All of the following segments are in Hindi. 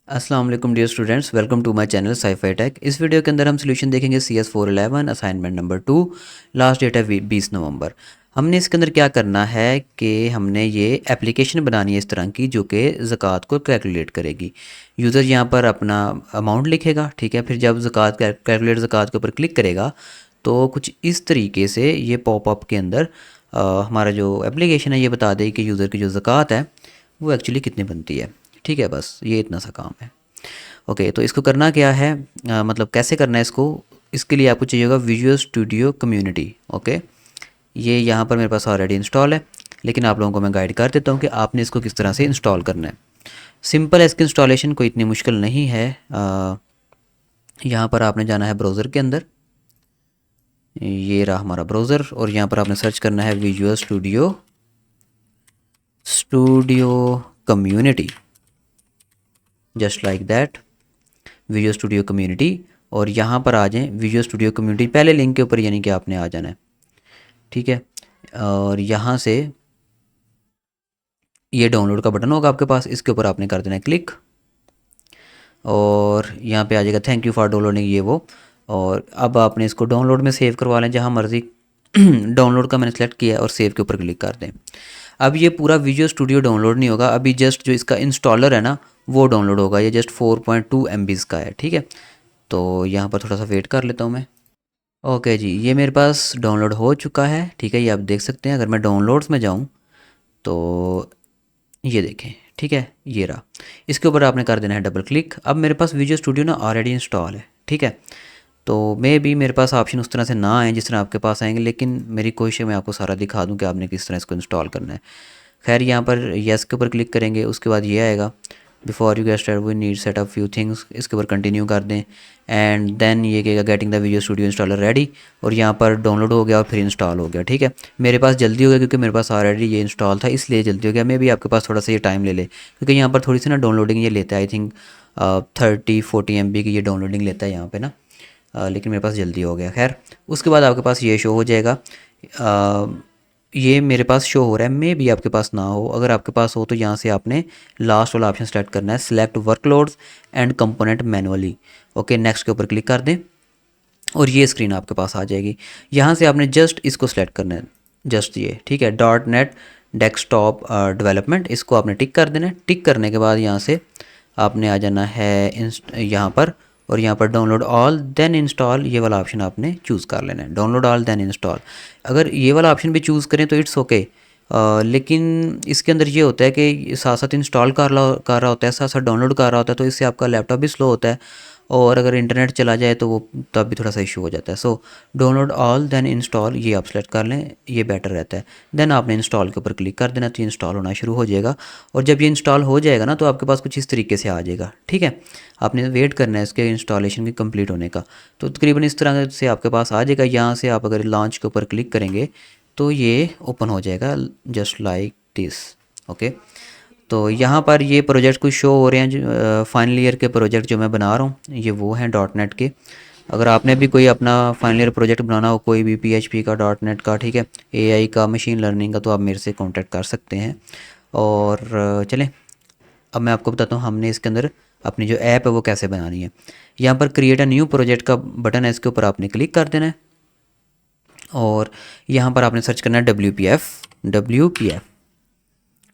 अस्सलाम वालेकुम dear students, welcome to my channel scifi tech. इस वीडियो के अंदर हम सोल्यूशन देखेंगे CS411 assignment number 2। Last date है 20 नवंबर। हमने इसके अंदर क्या करना है कि हमने ये एप्लीकेशन बनानी है इस तरह की जो कि ज़कात को कैलकुलेट करेगी। यूज़र यहाँ पर अपना अमाउंट लिखेगा, ठीक है। फिर जब ज़कात कैलकुलेट ज़कात के ऊपर क्लिक करेगा तो कुछ इस तरीके से ये पॉपअप के अंदर हमारा जो एप्लीकेशन है ये बता देगी कि यूज़र की जो ज़कात है वो एक्चुअली कितनी बनती है। ठीक है, बस ये इतना सा काम है। ओके, तो इसको करना क्या है, मतलब कैसे करना है इसको। इसके लिए आपको चाहिए होगा विजुअल स्टूडियो कम्युनिटी। ओके, ये यहाँ पर मेरे पास ऑलरेडी इंस्टॉल है, लेकिन आप लोगों को मैं गाइड कर देता हूँ कि आपने इसको किस तरह से इंस्टॉल करना है। सिंपल है इसकी इंस्टॉलेशन, कोई इतनी मुश्किल नहीं है। यहाँ पर आपने जाना है ब्राउज़र के अंदर, ये रहा हमारा ब्राउज़र, और यहाँ पर आपने सर्च करना है visual studio community, just like that, visual studio community. और यहाँ पर आ जाएं विजुअल स्टूडियो कम्युनिटी, पहले लिंक के ऊपर यानी कि आपने आ जाना है, ठीक है। और यहाँ से ये डाउनलोड का बटन होगा आपके पास, इसके ऊपर आपने कर देना है क्लिक, और यहाँ पे आ जाएगा थैंक यू फॉर डाउनलोडिंग, ये वो। और अब आपने इसको डाउनलोड में सेव करवा लें जहाँ मर्ज़ी। डाउनलोड का मैंने सेलेक्ट किया और सेव के ऊपर क्लिक कर दें। अब ये पूरा विजुअल स्टूडियो डाउनलोड नहीं होगा, अभी जस्ट जो इसका इंस्टॉलर है ना वो डाउनलोड होगा। ये जस्ट 4.2 MB का है, ठीक है। तो यहाँ पर थोड़ा सा वेट कर लेता हूँ मैं। ओके जी, ये मेरे पास डाउनलोड हो चुका है, ठीक है। ये आप देख सकते हैं, अगर मैं डाउनलोड्स में जाऊँ तो ये देखें, ठीक है, ये रहा। इसके ऊपर आपने कर देना है डबल क्लिक। अब मेरे पास विजुअल स्टूडियो ना ऑलरेडी इंस्टॉल है, ठीक है। तो मे भी मेरे पास ऑप्शन उस तरह से ना आए जिस तरह आपके पास आएंगे, लेकिन मेरी कोशिश है मैं आपको सारा दिखा दूं कि आपने किस तरह इसको इंस्टॉल करना है। खैर, यहाँ पर येस के ऊपर क्लिक करेंगे, उसके बाद ये आएगा before you get start we need set up few things, इसके ऊपर कंटिन्यू कर दें। एंड देन ये कहेगा getting the Visual Studio installer ready, और यहाँ पर डाउनलोड हो गया और फिर इंस्टॉल हो गया, ठीक है। मेरे पास जल्दी हो गया क्योंकि मेरे पास ऑलरेडी ये इंस्टॉल था, इसलिए जल्दी हो गया। मे भी आपके पास थोड़ा सा ये टाइम ले ले, क्योंकि यहाँ पर थोड़ी सी ना डाउनलोडिंग ये लेता है, आई थिंक 30-40 MB की ये डाउनलोडिंग लेता है यहाँ पे ना। लेकिन मेरे पास जल्दी हो गया। खैर, उसके बाद आपके पास ये शो हो जाएगा। ये मेरे पास शो हो रहा है, मे भी आपके पास ना हो। अगर आपके पास हो तो यहाँ से आपने लास्ट वाला ऑप्शन सेलेक्ट करना है, select workloads and component manually. Okay, next के ऊपर क्लिक कर दें और ये स्क्रीन आपके पास आ जाएगी। यहाँ से आपने जस्ट इसको सेलेक्ट करना है, जस्ट ये, ठीक है, .NET डेस्कटॉप डेवलपमेंट, इसको आपने टिक कर देना है। टिक करने के बाद यहाँ से आपने आ जाना है यहाँ पर, और यहाँ पर डाउनलोड ऑल देन इंस्टॉल, ये वाला ऑप्शन आपने चूज़ कर लेना है, डाउनलोड ऑल देन इंस्टॉल। अगर ये वाला ऑप्शन भी चूज़ करें तो इट्स ओके, लेकिन इसके अंदर ये होता है कि साथ साथ इंस्टॉल कर रहा होता है, साथ साथ डाउनलोड कर रहा होता है, तो इससे आपका लैपटॉप भी स्लो होता है, और अगर इंटरनेट चला जाए तो वो तब भी थोड़ा सा इशू हो जाता है। So download all then install, ये आप सेलेक्ट कर लें, ये बेटर रहता है। देन आपने इंस्टॉल के ऊपर क्लिक कर देना, तो ये इंस्टॉल होना शुरू हो जाएगा। और जब ये इंस्टॉल हो जाएगा ना तो आपके पास कुछ इस तरीके से आ जाएगा, ठीक है। आपने वेट करना है इसके इंस्टॉलेशन की कंप्लीट होने का। तो तकरीबन इस तरह से आपके पास आ जाएगा। यहाँ से आप अगर लॉन्च के ऊपर क्लिक करेंगे तो ये ओपन हो जाएगा जस्ट लाइक दिस। ओके, तो यहाँ पर ये प्रोजेक्ट कुछ शो हो रहे हैं, जो फाइनल ईयर के प्रोजेक्ट जो मैं बना रहा हूँ ये वो हैं .NET के। अगर आपने भी कोई अपना फाइनल ईयर प्रोजेक्ट बनाना हो, कोई भी PHP का, .NET का, ठीक है, AI का, मशीन लर्निंग का, तो आप मेरे से कांटेक्ट कर सकते हैं। और चलें, अब मैं आपको बताता हूँ हमने इसके अंदर अपनी जो ऐप है वो कैसे बनानी है। यहाँ पर क्रिएट अ न्यू प्रोजेक्ट का बटन है, इसके ऊपर आपने क्लिक कर देना है, और यहाँ पर आपने सर्च करना है WPF,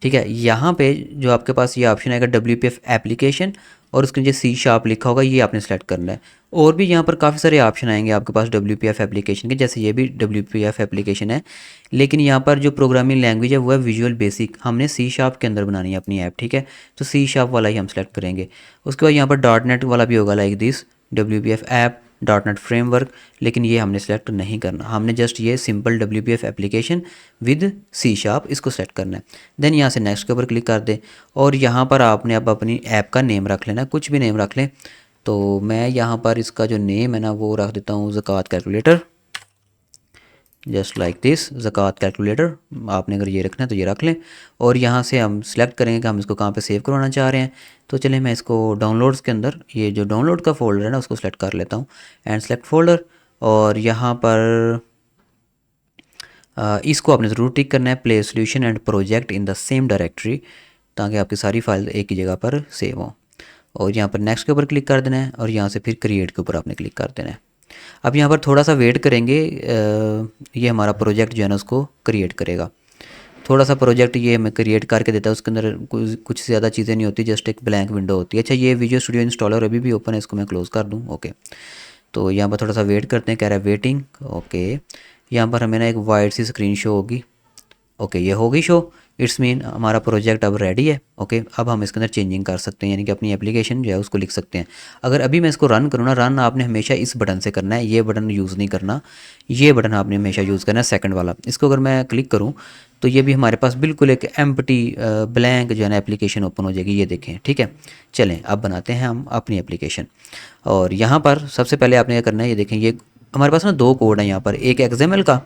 ठीक है। यहाँ पे जो आपके पास ये ऑप्शन आएगा WPF एप्लीकेशन, और उसके नीचे C# लिखा होगा, ये आपने सेलेक्ट करना है। और भी यहाँ पर काफ़ी सारे ऑप्शन आएंगे आपके पास WPF एप्लीकेशन के, जैसे ये भी WPF एप्लीकेशन है, लेकिन यहाँ पर जो प्रोग्रामिंग लैंग्वेज है वो है विजुअल बेसिक। हमने C# के अंदर बनानी है अपनी ऐप, ठीक है, तो C# वाला ही हम सेलेक्ट करेंगे। उसके बाद यहाँ पर .NET वाला भी होगा, like this WPF app, .NET framework, लेकिन ये हमने सेलेक्ट नहीं करना। हमने जस्ट ये simple WPF application with C# इसको सेलेक्ट करना है। देन यहाँ से नेक्स्ट के ऊपर क्लिक कर दें, और यहाँ पर आपने अब अपनी ऐप का नेम रख लेना, कुछ भी नेम रख लें। तो मैं यहाँ पर इसका जो नेम है ना वो रख देता हूँ ज़कात कैलकुलेटर, जस्ट लाइक दिस, ज़कात कैलकुलेटर। आपने अगर ये रखना है तो ये रख लें, और यहाँ से हम सेलेक्ट करेंगे कि हम इसको कहाँ पे सेव करवाना चाह रहे हैं। तो चलिए मैं इसको डाउनलोड्स के अंदर, ये जो डाउनलोड का फ़ोल्डर है ना उसको सेलेक्ट कर लेता हूँ, एंड सेलेक्ट फ़ोल्डर। और यहाँ पर इसको आपने ज़रूर टिक करना है, play solution and project in the same directory, ताकि आपकी सारी फाइल एक ही जगह पर सेव हों। और यहाँ पर नेक्स्ट के ऊपर क्लिक कर देना है और यहाँ से फिर क्रिएट के ऊपर आपने क्लिक कर देना है। अब यहाँ पर थोड़ा सा वेट करेंगे, ये हमारा प्रोजेक्ट जो है ना उसको क्रिएट करेगा। थोड़ा सा प्रोजेक्ट ये हमें क्रिएट करके देता है, उसके अंदर कुछ ज़्यादा चीज़ें नहीं होती, जस्ट एक ब्लैंक विंडो होती है। अच्छा, ये विजुअल स्टूडियो इंस्टॉलर अभी भी ओपन है, इसको मैं क्लोज़ कर दूँ। ओके, तो यहाँ पर थोड़ा सा वेट करते हैं, कह रहा है वेटिंग। ओके, यहाँ पर हमें ना एक वाइट सी स्क्रीन शो होगी। ओके, ये होगी शो, इट्स मीन हमारा प्रोजेक्ट अब रेडी है। ओके, अब हम इसके अंदर चेंजिंग कर सकते हैं, यानी कि अपनी एप्लीकेशन जो है उसको लिख सकते हैं। अगर अभी मैं इसको रन करूँ ना, रन आपने हमेशा इस बटन से करना है, ये बटन यूज़ नहीं करना, ये बटन आपने हमेशा यूज़ करना है, सेकंड वाला। इसको अगर मैं क्लिक करूँ तो ये भी हमारे पास बिल्कुल एक एम्प्टी ब्लैंक जो है ना एप्लीकेशन ओपन हो जाएगी, ये देखें। ठीक है, चलें अब बनाते हैं हम अपनी एप्लीकेशन। और यहाँ पर सबसे पहले आपने क्या करना है, ये देखें, ये हमारे पास ना दो कोड हैं यहाँ पर, एक XML का,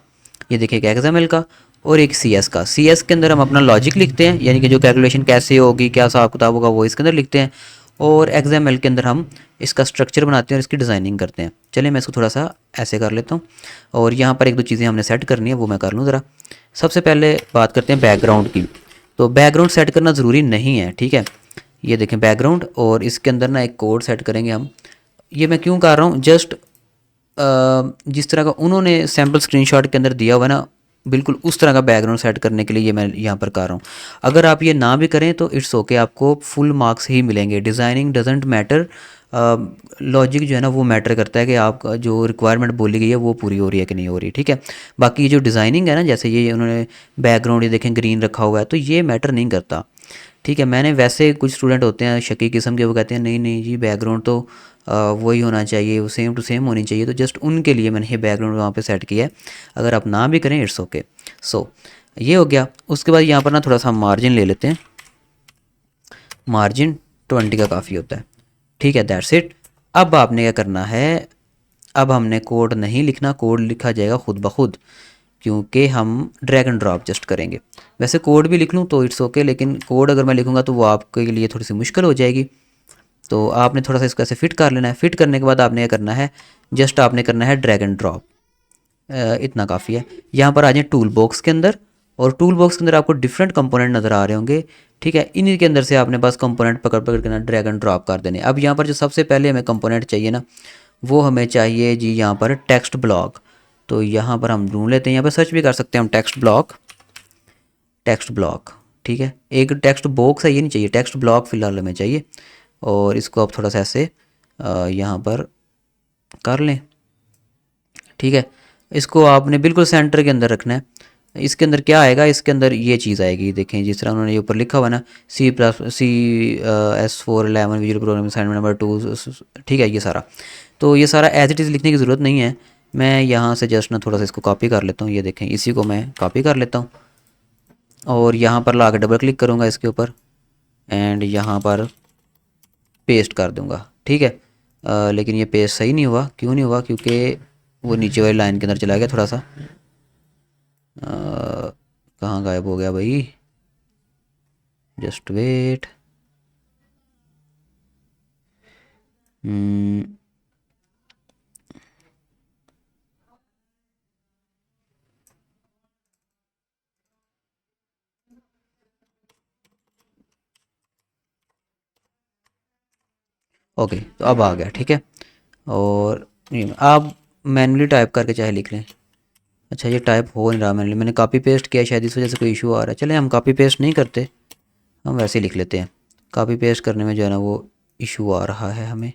ये देखिए एक XML का और एक CS का। CS के अंदर हम अपना लॉजिक लिखते हैं, यानी कि जो कैलकुलेशन कैसे होगी, क्या हिसाब किताब होगा, वो इसके अंदर लिखते हैं। और XML के अंदर हम इसका स्ट्रक्चर बनाते हैं और इसकी डिज़ाइनिंग करते हैं। चलिए मैं इसको थोड़ा सा ऐसे कर लेता हूँ और यहाँ पर एक दो चीज़ें हमने सेट करनी है, वो मैं कर लूँ ज़रा। सबसे पहले बात करते हैं बैकग्राउंड की। तो बैकग्राउंड सेट करना ज़रूरी नहीं है, ठीक है। ये देखें बैकग्राउंड, और इसके अंदर ना एक कोड सेट करेंगे हम। ये मैं क्यों कर रहा हूँ, जस्ट जिस तरह का उन्होंने सैम्पल स्क्रीनशॉट के अंदर दिया हुआ है ना, बिल्कुल उस तरह का बैकग्राउंड सेट करने के लिए ये मैं यहाँ पर कर रहा हूँ। अगर आप ये ना भी करें तो इट्स ओके, आपको फुल मार्क्स ही मिलेंगे। डिज़ाइनिंग डजेंट मैटर, लॉजिक जो है ना वो मैटर करता है कि आपका जो रिक्वायरमेंट बोली गई है वो पूरी हो रही है कि नहीं हो रही। ठीक है, बाकी ये जो डिज़ाइनिंग है ना, जैसे ये उन्होंने बैकग्राउंड ये देखें ग्रीन रखा हुआ है, तो ये मैटर नहीं करता। ठीक है, मैंने वैसे कुछ स्टूडेंट होते हैं शकी किस्म के, वो कहते हैं नहीं नहीं जी बैकग्राउंड तो वही होना चाहिए, वो सेम टू सेम होनी चाहिए। तो जस्ट उनके लिए मैंने ये बैकग्राउंड वहाँ पे सेट किया है। अगर आप ना भी करें इट्स ओके। सो ये हो गया। उसके बाद यहाँ पर ना थोड़ा सा मार्जिन ले लेते हैं, मार्जिन 20 का काफ़ी होता है। ठीक है, दैट्स इट। अब आपने क्या करना है, अब हमने कोड नहीं लिखना, कोड लिखा जाएगा खुद ब खुद, क्योंकि हम ड्रैग एंड ड्रॉप जस्ट करेंगे। वैसे कोड भी लिख लूँ तो इट्स ओके, लेकिन कोड अगर मैं लिखूँगा तो वो आपके लिए थोड़ी सी मुश्किल हो जाएगी। तो आपने थोड़ा सा इसको ऐसे फिट कर लेना है। फिट करने के बाद आपने क्या करना है, जस्ट आपने करना है ड्रैग एंड ड्रॉप, इतना काफ़ी है। यहाँ पर आ जाए टूल बॉक्स के अंदर, और टूल बॉक्स के अंदर आपको डिफरेंट कंपोनेंट नज़र आ रहे होंगे। ठीक है, इन्हीं के अंदर से आपने बस कंपोनेंट पकड़ पकड़ के ना ड्रैग एंड ड्रॉप कर देने। अब यहाँ पर जो सबसे पहले हमें कंपोनेंट चाहिए ना, वो हमें चाहिए जी यहाँ पर टेक्स्ट ब्लॉक। तो यहाँ पर हम ढूंढ लेते हैं, यहाँ पर सर्च भी कर सकते हैं हम टेक्स्ट ब्लॉक, टेक्स्ट ब्लॉक। ठीक है, एक टेक्स्ट बॉक्स है ये नहीं चाहिए, टेक्स्ट ब्लॉक फ़िलहाल हमें चाहिए। और इसको आप थोड़ा सा ऐसे यहाँ पर कर लें। ठीक है, इसको आपने बिल्कुल सेंटर के अंदर रखना है। इसके अंदर क्या आएगा, इसके अंदर ये चीज़ आएगी, देखें जिस तरह उन्होंने ये ऊपर लिखा हुआ ना, C++/C/S4/11 visual programming assignment number 2। ठीक है, ये सारा, तो ये सारा एज इट इज़ लिखने की ज़रूरत नहीं है। मैं यहाँ से जस्ट ना थोड़ा सा इसको कॉपी कर लेता हूँ, ये देखें इसी को मैं कॉपी कर लेता हूँ और यहाँ पर ला के डबल क्लिक करूँगा इसके ऊपर एंड यहाँ पर पेस्ट कर दूँगा। ठीक है, लेकिन ये पेस्ट सही नहीं हुआ। क्यों नहीं हुआ, क्योंकि वो नीचे वाली लाइन के अंदर चला गया थोड़ा सा। कहाँ गायब हो गया भाई, जस्ट वेट। ओके, तो अब आ गया। ठीक है, और आप मैनुअली टाइप करके चाहे लिख लें। अच्छा, ये टाइप हो नहीं रहा मैनुअली, मैंने कॉपी पेस्ट किया, शायद इस वजह से कोई इशू आ रहा है। चले हम कॉपी पेस्ट नहीं करते, हम वैसे ही लिख लेते हैं। कॉपी पेस्ट करने में जो है ना वो इशू आ रहा है हमें,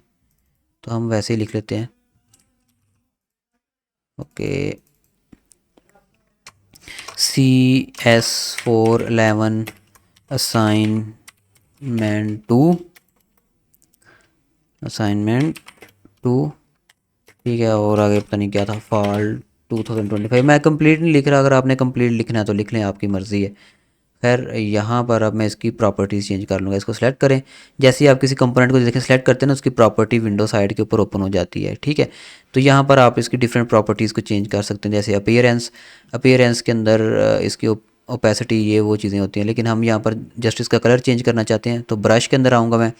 तो हम वैसे ही लिख लेते हैं। Okay, CS4/11 assignment 2। ठीक है, और आगे पता नहीं क्या था, फॉल 2025। मैं कंप्लीट नहीं लिख रहा, अगर आपने कंप्लीट लिखना है तो लिख लें, आपकी मर्ज़ी है। खैर, यहाँ पर अब मैं इसकी प्रॉपर्टीज़ चेंज कर लूँगा। इसको सेलेक्ट करें, जैसे ही आप किसी कंपोनेंट को देखें सेलेक्ट करते हैं ना, उसकी प्रॉपर्टी विंडो साइड के ऊपर ओपन हो जाती है। ठीक है, तो यहाँ पर आप इसकी डिफरेंट प्रॉपर्टीज़ को चेंज कर सकते हैं, जैसे अपीयरेंस। अपीयरेंस के अंदर इसकी ओपेसिटी, ये वो चीज़ें होती हैं, लेकिन हम यहाँ पर जस्ट इसका कलर चेंज करना चाहते हैं। तो ब्रश के अंदर आऊँगा मैं,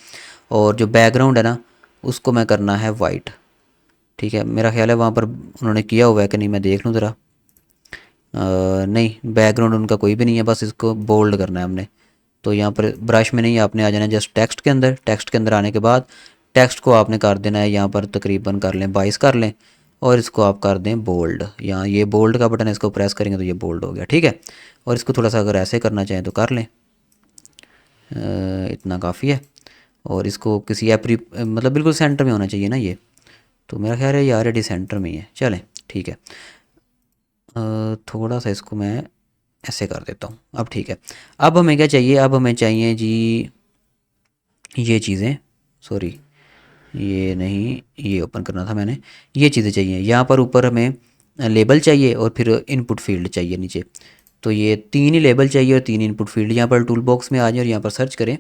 और जो बैकग्राउंड है ना उसको मैं करना है वाइट। ठीक है, मेरा ख्याल है वहाँ पर उन्होंने किया हुआ है कि नहीं, मैं देख लूँ ज़रा। नहीं, बैकग्राउंड उनका कोई भी नहीं है, बस इसको बोल्ड करना है हमने। तो यहाँ पर ब्रश में नहीं, आपने आ जाना है जस्ट टेक्स्ट के अंदर। टेक्स्ट के अंदर आने के बाद टेक्स्ट को आपने कर देना है यहाँ पर तकरीबन कर लें 22 कर लें, और इसको आप कर दें बोल्ड। यहाँ ये बोल्ड का बटन है, इसको प्रेस करेंगे तो ये बोल्ड हो गया, ठीक है। और इसको थोड़ा सा अगर ऐसे करना चाहें तो कर लें, इतना काफ़ी है। और इसको किसी मतलब बिल्कुल सेंटर में होना चाहिए ना ये, तो मेरा ख्याल है ये ऑलरेडी सेंटर में ही है। चलें ठीक है, थोड़ा सा इसको मैं ऐसे कर देता हूँ, अब ठीक है। अब हमें क्या चाहिए, अब हमें चाहिए जी ये चीज़ें, सॉरी ये नहीं, ये ओपन करना था मैंने। ये चीज़ें चाहिए यहाँ पर, ऊपर हमें लेबल चाहिए और फिर इनपुट फील्ड चाहिए नीचे। तो ये 3 ही लेबल चाहिए और 3 इनपुट फील्ड। यहाँ पर टूल बॉक्स में आ जाए और यहाँ पर सर्च करें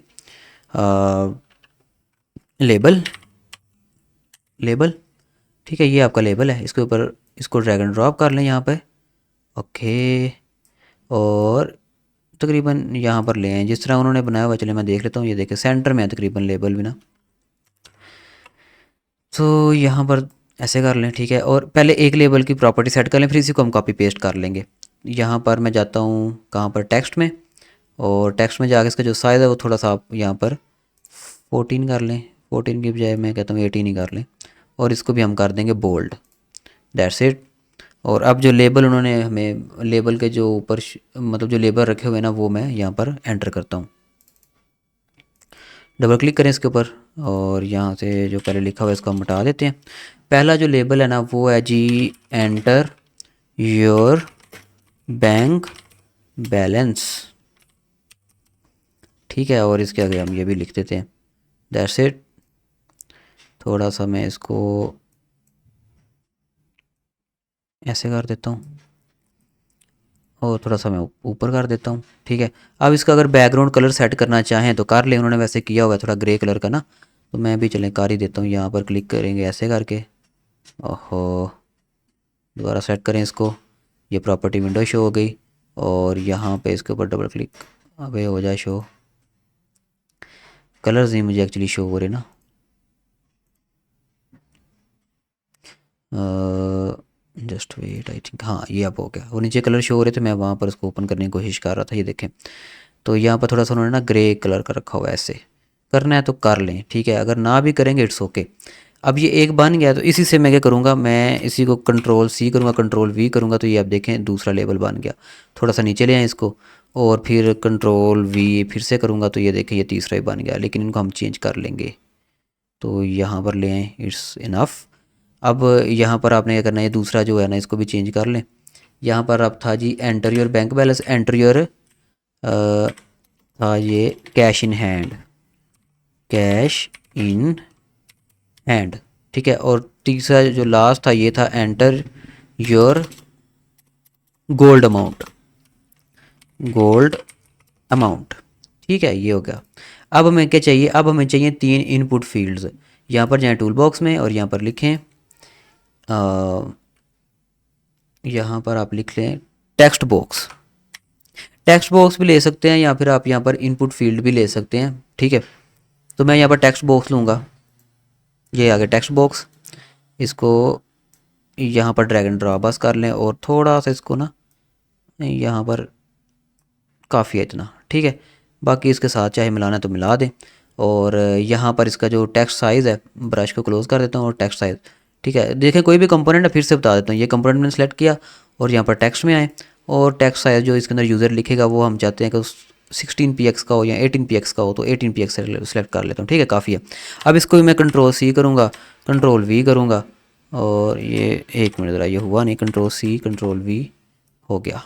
लेबल, लेबल, ठीक है। ये आपका लेबल है, इसके ऊपर इसको ड्रैग एंड ड्रॉप कर लें यहाँ पे, ओके। और तकरीबन यहाँ पर ले आए जिस तरह उन्होंने बनाया हुआ। चले मैं देख लेता हूँ, ये देखें सेंटर में है तकरीबन लेबल भी ना। तो यहाँ पर ऐसे कर लें, ठीक है। और पहले एक लेबल की प्रॉपर्टी सेट कर लें, फिर इसी को हम कॉपी पेस्ट कर लेंगे। यहाँ पर मैं जाता हूँ कहाँ पर, टेक्स्ट में, और टेक्स्ट में जाकर इसका जो साइज़ है वो थोड़ा सा आप यहाँ पर 14 कर लें। 14 की बजाय मैं कहता हूँ 18 ही कर लें, और इसको भी हम कर देंगे बोल्ड, दैट्स इट। और अब जो लेबल उन्होंने हमें, लेबल के जो ऊपर मतलब जो लेबल रखे हुए हैं ना, वो मैं यहाँ पर एंटर करता हूँ। डबल क्लिक करें इसके ऊपर, और यहाँ से जो पहले लिखा हुआ है इसको हम हटा देते हैं। पहला जो लेबल है ना वो है जी एंटर योर बैंक बैलेंस, ठीक है। और इसके आगे हम ये भी लिख देते हैं, दैट्स इट। थोड़ा सा मैं इसको ऐसे कर देता हूँ, और थोड़ा सा मैं ऊपर कर देता हूँ, ठीक है। अब इसका अगर बैकग्राउंड कलर सेट करना चाहें तो कर लें, उन्होंने वैसे किया हुआ है थोड़ा ग्रे कलर का ना, तो मैं भी चलें कर ही देता हूँ। यहाँ पर क्लिक करेंगे ऐसे करके, ओहो, दोबारा सेट करें इसको, ये प्रॉपर्टी विंडो शो हो गई। और यहाँ पे इसके ऊपर डबल क्लिक, अबे हो जाए शो, कलर्स नहीं मुझे एक्चुअली शो हो रहे ना, जस्ट वेट, आई थिंक हाँ ये अब हो गया। वो नीचे कलर शो हो रहे थे, मैं वहाँ पर उसको ओपन करने की कोशिश कर रहा था, ये देखें। तो यहाँ पर थोड़ा सा उन्होंने ना ग्रे कलर का रखा हुआ है, ऐसे करना है तो कर लें, ठीक है। अगर ना भी करेंगे इट्स ओके। अब ये एक बन गया, तो इसी से मैं क्या करूँगा, मैं इसी को कंट्रोल सी करूँगा, कंट्रोल वी करूँगा, तो ये आप देखें दूसरा लेबल बन गया। थोड़ा सा नीचे ले आए इसको, और फिर कंट्रोल वी फिर से करूँगा, तो ये देखें ये तीसरा ही बन गया, लेकिन इनको हम चेंज कर लेंगे। तो यहाँ पर ले आए, इट्स इनफ। अब यहाँ पर आपने क्या करना है, ये दूसरा जो है ना इसको भी चेंज कर लें। यहाँ पर अब था जी enter your bank balance, enter your था ये cash in hand, cash in hand, ठीक है। और तीसरा जो लास्ट था ये था enter your gold amount, gold amount, ठीक है। ये हो गया। अब हमें क्या चाहिए, अब हमें चाहिए 3 इनपुट फील्ड्स। यहाँ पर जाएँ टूल बॉक्स में और यहाँ पर लिखें, यहाँ पर आप लिख लें टेक्स्ट बॉक्स। टेक्स्ट बॉक्स भी ले सकते हैं, या फिर आप यहाँ पर इनपुट फील्ड भी ले सकते हैं, ठीक है। तो मैं यहाँ पर टेक्स्ट बॉक्स लूँगा, ये आ गया टेक्स्ट बॉक्स। इसको यहाँ पर ड्रैग एंड ड्रॉप बस कर लें, और थोड़ा सा इसको ना यहाँ पर काफ़ी है इतना, ठीक है। बाकी इसके साथ चाहे मिलाना है तो मिला दें। और यहाँ पर इसका जो टेक्स्ट साइज़ है, ब्रश को क्लोज़ कर देता हूँ, और टेक्स्ट साइज़, ठीक है। देखें कोई भी कंपोनेंट है, फिर से बता देता हूँ, ये कंपोनेंट मैंने सेलेक्ट किया और यहाँ पर टेक्स्ट में आए, और टेक्स्ट साइज़ जो इसके अंदर यूज़र लिखेगा वो हम चाहते हैं कि 16 px का हो या 18 px का हो, तो 18 px सेलेक्ट कर लेता हूँ, ठीक है, काफ़ी है। अब इसको भी मैं कंट्रोल सी करूँगा, कंट्रोल वी करूँगा, और ये 1 मिनट ज़रा, ये हुआ नहीं, कंट्रोल सी कंट्रोल वी हो गया,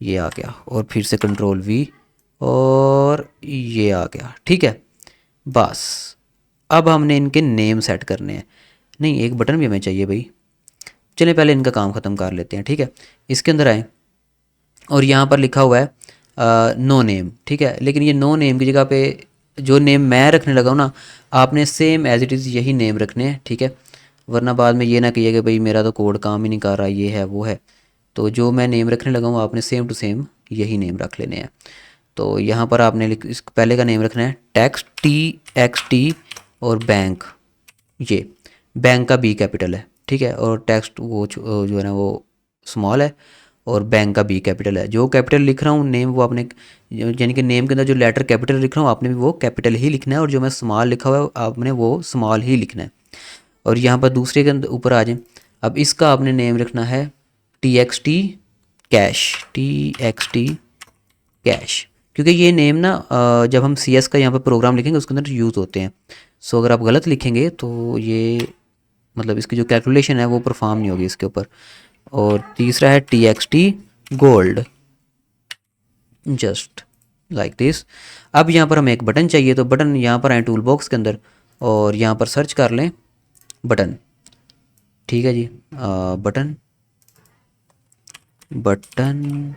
ये आ गया, और फिर से कंट्रोल वी, और ये आ गया, ठीक है। बस अब हमने इनके नेम सेट करने हैं। नहीं, एक बटन भी हमें चाहिए भाई, चलिए पहले इनका काम ख़त्म कर लेते हैं, ठीक है। इसके अंदर आए, और यहाँ पर लिखा हुआ है नो नेम, ठीक है। लेकिन ये नो नेम की जगह पे जो नेम मैं रखने लगा हूँ ना, आपने सेम एज इट इज़ यही नेम रखने हैं, ठीक है। वरना बाद में ये ना कहिए कि भाई मेरा तो कोड काम ही नहीं कर रहा, ये है वो है। तो जो मैं नेम रखने लगा हूँ आपने सेम टू सेम यही नेम रख लेने हैं। तो यहाँ पर आपने इस पहले का नेम रखना है टेक्स्ट TXT, और बैंक, ये बैंक का B कैपिटल है, ठीक है। और टेक्स्ट वो जो है ना वो स्मॉल है, और बैंक का बी कैपिटल है। जो कैपिटल लिख रहा हूँ नेम वो आपने, यानी कि नेम के अंदर जो लेटर कैपिटल लिख रहा हूँ आपने भी वो कैपिटल ही लिखना है, और जो मैं स्मॉल लिखा हुआ है आपने वो स्मॉल ही लिखना है। और यहाँ पर दूसरे के अंदर ऊपर आ जाए, अब इसका आपने नेम रखना है TXT कैश, TXT कैश, क्योंकि ये नेम ना जब हम CS का यहाँ पर प्रोग्राम लिखेंगे उसके अंदर यूज़ होते हैं। सो अगर आप गलत लिखेंगे तो ये मतलब इसकी जो कैलकुलेशन है वो परफॉर्म नहीं होगी इसके ऊपर। और तीसरा है TXT gold, just like this. अब यहाँ पर हमें एक बटन चाहिए, तो बटन यहाँ पर आए टूल बॉक्स के अंदर और यहाँ पर सर्च कर लें बटन। ठीक है जी, बटन, बटन,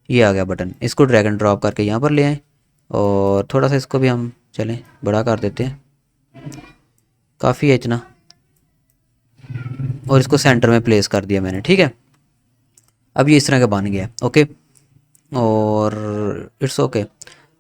ये आ गया बटन। इसको ड्रैग एंड ड्रॉप करके यहाँ पर ले आएँ और थोड़ा सा इसको भी हम चलें बड़ा कर देते हैं, काफ़ी है इतना, और इसको सेंटर में प्लेस कर दिया मैंने। ठीक है, अब ये इस तरह का बन गया। ओके, और इट्स ओके।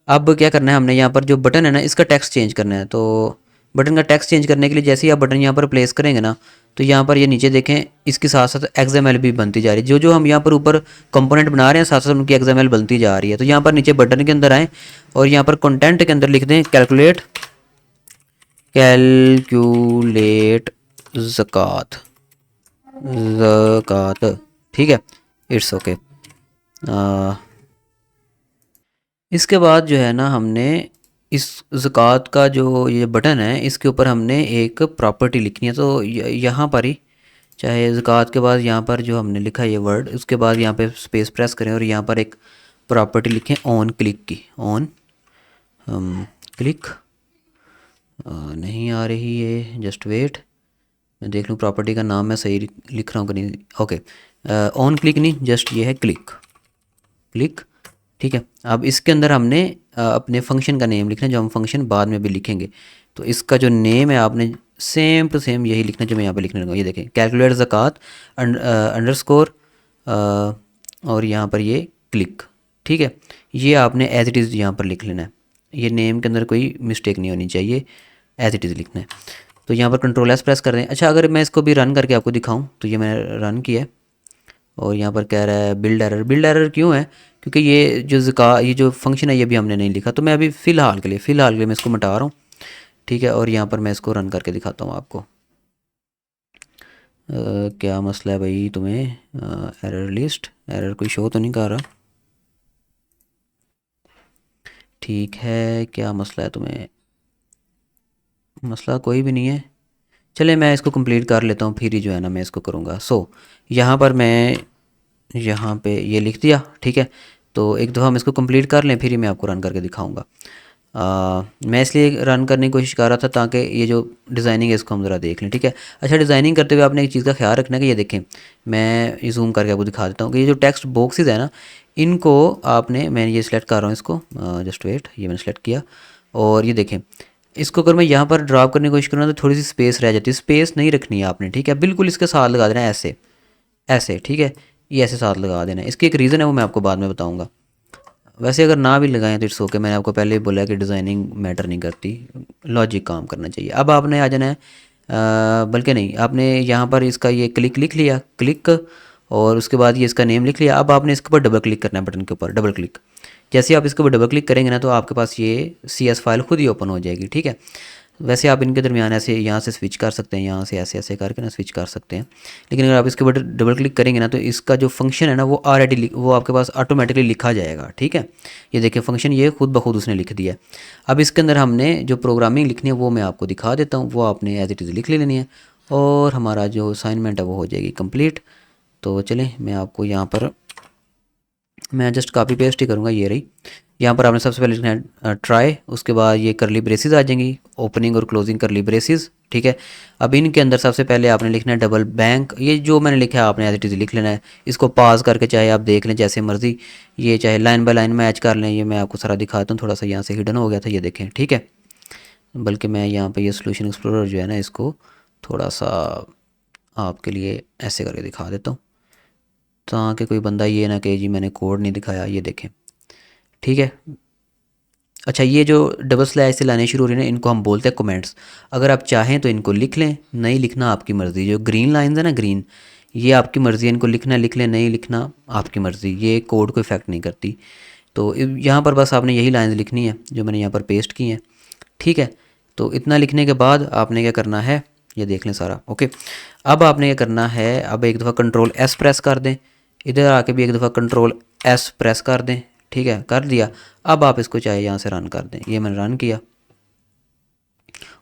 अब क्या करना है हमने, यहाँ पर जो बटन है ना इसका टेक्स्ट चेंज करना है। तो बटन का टेक्स्ट चेंज करने के लिए जैसे ही आप बटन यहाँ पर प्लेस करेंगे ना, तो यहाँ पर ये नीचे देखें इसके साथ साथ XML भी बनती जा रही है। जो जो हम यहाँ पर ऊपर कंपोनेंट बना रहे हैं साथ साथ उनकी XML बनती जा रही है। तो यहाँ पर नीचे बटन के अंदर आएँ और यहाँ पर कंटेंट के अंदर लिख दें कैलकुलेट, कैलकुलेट ज़कात, ज़कात। ठीक है, इट्स ओके। इसके बाद जो है ना हमने इस ज़कात का जो ये बटन है इसके ऊपर हमने एक प्रॉपर्टी लिखनी है। तो यहाँ पर ही चाहे ज़कात के बाद यहाँ पर जो हमने लिखा है ये वर्ड, उसके बाद यहाँ पे स्पेस प्रेस करें और यहाँ पर एक प्रॉपर्टी लिखें ऑन क्लिक की, ऑन क्लिक। नहीं आ रही है, जस्ट वेट, मैं देख लूँ प्रॉपर्टी का नाम मैं सही लिख रहा हूँ कि नहीं। ओके, ऑन क्लिक नहीं, जस्ट ये है क्लिक, क्लिक। ठीक है, अब इसके अंदर हमने अपने फंक्शन का नेम लिखना है जो हम फंक्शन बाद में भी लिखेंगे। तो इसका जो नेम है आपने सेम टू सेम यही लिखना जो मैं यहाँ पे लिखने लगा। ये देखें कैलकुलेट ज़कात अंडरस्कोर और यहाँ पर ये क्लिक। ठीक है, ये आपने एज इट इज़ यहाँ पर लिख लेना है, ये नेम के अंदर कोई मिस्टेक नहीं होनी चाहिए, एज इट इज़ लिखना है। तो यहाँ पर कंट्रोल S प्रेस कर दें। अच्छा, अगर मैं इसको भी रन करके आपको दिखाऊँ तो ये मैंने रन किया है और यहाँ पर कह रहा है बिल्ड एरर। बिल्ड एरर क्यों है? क्योंकि ये जो फंक्शन है ये भी हमने नहीं लिखा। तो मैं अभी फ़िलहाल के लिए मैं इसको मिटा रहा हूँ। ठीक है, और यहाँ पर मैं इसको रन करके दिखाता हूँ आपको। क्या मसला है भाई तुम्हें? एरर लिस्ट, एरर कोई शो तो नहीं कर रहा? ठीक है, क्या मसला है तुम्हें? मसला कोई भी नहीं है। चले मैं इसको कंप्लीट कर लेता हूँ फिर ही जो है ना मैं इसको करूँगा। यहाँ पर मैं यहाँ पे ये लिख दिया। ठीक है, तो एक दफ़ा हम इसको कंप्लीट कर लें फिर ही मैं आपको रन करके दिखाऊंगा। मैं इसलिए रन करने की कोशिश कर रहा था ताकि ये जो डिज़ाइनिंग है इसको हम ज़रा देख लें। ठीक है, अच्छा डिज़ाइनिंग करते हुए आपने एक चीज़ का ख्याल रखना है कि ये देखें, मैं ये जूम करके आपको दिखा देता हूँ कि ये जो टेक्स्ट बॉक्सेस है ना इनको आपने, मैं ये सिलेक्ट कर रहा हूँ इसको, जस्ट वेट, ये मैंने सेलेक्ट किया और ये देखें इसको अगर मैं यहाँ पर ड्रॉप करने की कोशिश करूँ तो थोड़ी सी स्पेस रह जाती है। स्पेस नहीं रखनी है आपने। ठीक है, बिल्कुल इसके साथ लगा देना है ऐसे ऐसे। ठीक है, ये ऐसे साथ लगा देना है। इसकी एक रीज़न है वो मैं आपको बाद में बताऊँगा। वैसे अगर ना भी लगाएं तो इट्स ओके, मैंने आपको पहले ही बोला कि डिज़ाइनिंग मैटर नहीं करती, लॉजिक काम करना चाहिए। अब आपने आ जाना है बल्कि नहीं, आपने यहाँ पर इसका ये क्लिक लिख लिया, क्लिक, और उसके बाद ये इसका नेम लिख लिया। अब आपने इसके ऊपर डबल क्लिक करना है, बटन के ऊपर डबल क्लिक। जैसे आप इसके ऊपर डबल क्लिक करेंगे ना तो आपके पास ये CS फाइल खुद ही ओपन हो जाएगी। ठीक है, वैसे आप इनके दरमियान ऐसे यहाँ से स्विच कर सकते हैं, यहाँ से ऐसे ऐसे करके ना स्विच कर सकते हैं। लेकिन अगर आप इसके ऊपर डबल क्लिक करेंगे ना तो इसका जो फंक्शन है ना वो ऑलरेडी वो आपके पास ऑटोमेटिकली लिखा जाएगा। ठीक है, ये देखिए फंक्शन ये खुद ब खुद उसने लिख दिया है। अब इसके अंदर हमने जो प्रोग्रामिंग लिखनी है वो मैं आपको दिखा देता हूँ, वो आपने एज इट इज़ लिख लेनी है और हमारा जो असाइनमेंट है वो हो जाएगी कंप्लीट। तो चलें मैं आपको यहाँ पर, मैं जस्ट कॉपी पेस्ट ही करूँगा, ये रही। यहाँ पर आपने सबसे पहले लिखना है ट्राई, उसके बाद ये करली ब्रेसेस आ जाएंगी, ओपनिंग और क्लोजिंग करली ब्रेसेस। ठीक है, अब इनके अंदर सबसे पहले आपने लिखना है डबल बैंक। ये जो मैंने लिखा है आपने एज इट इज़ लिख लेना है। इसको पास करके चाहे आप देख लें जैसे मर्ज़ी, ये चाहे लाइन बाय लाइन मैच कर लें। ये मैं आपको सारा दिखाता हूँ, थोड़ा सा यहाँ से हिडन हो गया था, ये देखें। ठीक है, बल्कि मैं यहाँ पर ये सोल्यूशन एक्सप्लोरर जो है ना इसको थोड़ा सा आपके लिए ऐसे करके दिखा देता हूँ ताकि कोई बंदा ये ना कहे जी मैंने कोड नहीं दिखाया। ये देखें, ठीक है। अच्छा, ये जो डबल स्लैश से लाने शुरू हो रही है ना इनको हम बोलते हैं कमेंट्स। अगर आप चाहें तो इनको लिख लें, नहीं लिखना आपकी मर्ज़ी। जो ग्रीन लाइंस है ना ग्रीन, ये आपकी मर्ज़ी है, इनको लिखना लिख लें, नहीं लिखना आपकी मर्ज़ी, ये कोड को इफेक्ट नहीं करती। तो यहाँ पर बस आपने यही लाइंस लिखनी है जो मैंने यहाँ पर पेस्ट की हैं, ठीक है। तो इतना लिखने के बाद आपने क्या करना है, ये देख लें सारा, ओके। अब आपने क्या करना है, अब एक दफ़ा कंट्रोल एस प्रेस कर दें, इधर आके भी एक दफ़ा कंट्रोल एस प्रेस कर दें, ठीक है, कर दिया। अब आप इसको चाहे यहाँ से रन कर दें, ये मैंने रन किया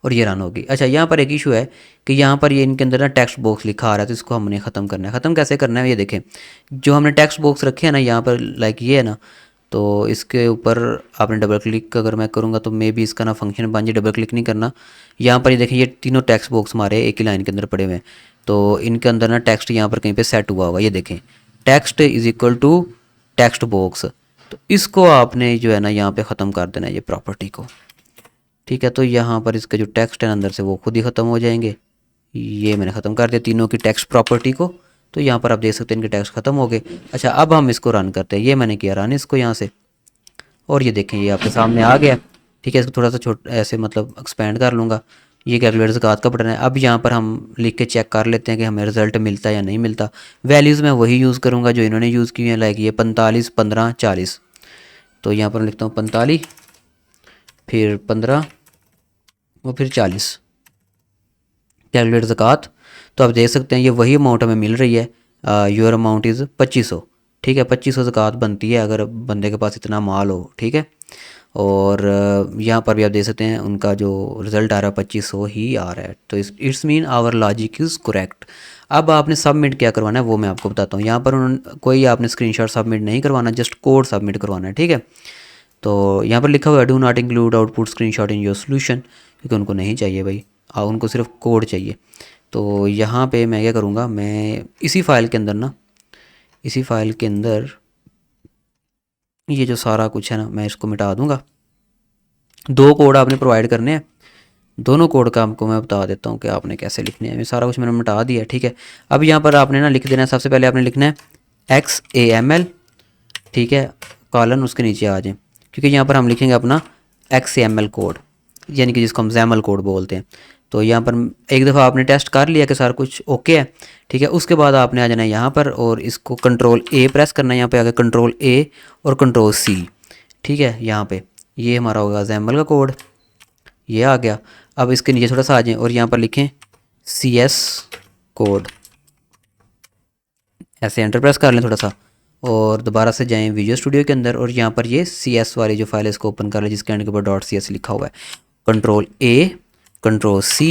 और ये रन होगी। अच्छा, यहाँ पर एक इशू है कि यहाँ पर ये इनके अंदर ना टेक्स्ट बॉक्स लिखा आ रहा है, तो इसको हमने ख़त्म करना है। ख़त्म कैसे करना है ये देखें, जो हमने टेक्स्ट बॉक्स रखे हैं ना यहाँ पर, लाइक ये है ना, तो इसके ऊपर आपने डबल क्लिक अगर मैं करूँगा तो मे बी इसका ना फंक्शन बन जाए, डबल क्लिक नहीं करना। यहाँ पर ये देखें, ये तीनों टेक्स्ट बॉक्स हमारे एक ही लाइन के अंदर पड़े हुए हैं, तो इनके अंदर ना टेक्स्ट यहाँ पर कहीं पे सेट हुआ होगा, ये देखें text is equal to text box. तो इसको आपने जो है ना यहाँ पे ख़त्म कर देना है, ये प्रॉपर्टी को, ठीक है। तो यहाँ पर इसके जो टेक्स्ट है अंदर से वो खुद ही ख़त्म हो जाएंगे। ये मैंने ख़त्म कर दिया तीनों की टेक्स्ट प्रॉपर्टी को, तो यहाँ पर आप देख सकते हैं इनके टेक्स्ट ख़त्म हो गए। अच्छा, अब हम इसको रन करते हैं, ये मैंने किया रन इसको यहाँ से, और ये देखें ये आपके सामने आ गया, ठीक है। इसको थोड़ा सा छोटा ऐसे मतलब एक्सपेंड कर लूँगा। ये कैलकुलेटर ज़कात का बटन है। अब यहाँ पर हम लिख के चेक कर लेते हैं कि हमें रिज़ल्ट मिलता है या नहीं मिलता। वैल्यूज़ मैं वही यूज़ करूँगा जो इन्होंने यूज़ की हैं, लाइक ये 45, 15, 40। तो यहाँ पर मैं लिखता हूँ 45, फिर 15 और फिर 40, कैलकुलेट ज़कात। तो आप देख सकते हैं ये वही अमाउंट हमें मिल रही है, योर अमाउंट इज़ 2500, ठीक है। 2500 ज़कात बनती है अगर बंदे के पास इतना माल हो, ठीक है। और यहाँ पर भी आप देख सकते हैं उनका जो रिज़ल्ट आ रहा है 2500 ही आ रहा है। तो it's mean our logic is correct. अब आपने सबमिट क्या करवाना है वो मैं आपको बताता हूँ। यहाँ पर उन्होंने कोई आपने स्क्रीनशॉट सबमिट नहीं करवाना, जस्ट कोड सबमिट करवाना है, ठीक है। तो यहाँ पर लिखा हुआ है do not include output screenshot in your solution, क्योंकि उनको नहीं चाहिए भाई, उनको सिर्फ कोड चाहिए। तो यहाँ पे मैं क्या करूँगा, मैं इसी फाइल के अंदर ना, इसी फाइल के अंदर ये जो सारा कुछ है ना मैं इसको मिटा दूँगा। दो कोड आपने प्रोवाइड करने हैं, दोनों कोड का आपको मैं बता देता हूँ कि आपने कैसे लिखने हैं। ये सारा कुछ मैंने मिटा दिया, ठीक है। अब यहाँ पर आपने ना लिख देना है, सबसे पहले आपने लिखना है XAML, ठीक है, कॉलन उसके नीचे आ जाए, क्योंकि यहाँ पर हम लिखेंगे अपना XAML कोड, यानी कि जिसको हम जैमल कोड बोलते हैं। तो यहाँ पर एक दफ़ा आपने टेस्ट कर लिया कि सारा कुछ ओके है, ठीक है। उसके बाद आपने आ जाना है यहाँ पर और इसको कंट्रोल A प्रेस करना है, यहाँ पे आगे कंट्रोल A और कंट्रोल C, ठीक है। यहाँ पे ये हमारा होगा जैमल का कोड, ये आ गया। अब इसके नीचे थोड़ा सा आ जाएं और यहाँ पर लिखें CS कोड, ऐसे एंटर प्रेस कर लें थोड़ा सा और दोबारा से जाएं विजुअल स्टूडियो के अंदर और यहाँ पर ये CS वाली जो फाइल है इसको ओपन कर लें, जिसके एंड के ऊपर .cs लिखा हुआ है। कंट्रोल A, कंट्रोल C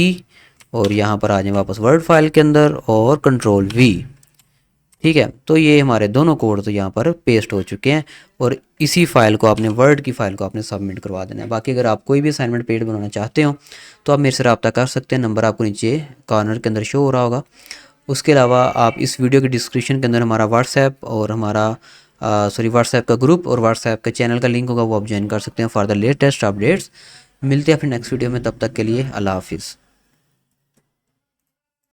और यहाँ पर आ जाएं वापस वर्ड फाइल के अंदर और कंट्रोल V, ठीक है। तो ये हमारे दोनों कोड तो यहाँ पर पेस्ट हो चुके हैं और इसी फाइल को आपने वर्ड की फाइल को आपने सबमिट करवा देना है। बाकी अगर आप कोई भी असाइनमेंट पेड बनाना चाहते हो तो आप मेरे से रब्ता कर सकते हैं, नंबर आपको नीचे कॉर्नर के अंदर शो हो रहा होगा। उसके अलावा आप इस वीडियो के डिस्क्रिप्शन के अंदर हमारा व्हाट्सएप और हमारा व्हाट्सएप का ग्रुप और व्हाट्सएप का चैनल का लिंक होगा, वो आप ज्वाइन कर सकते हैं फॉर द लेटेस्ट अपडेट्स। मिलते हैं अपने नेक्स्ट वीडियो में, तब तक के लिए अल्लाह हाफिज़।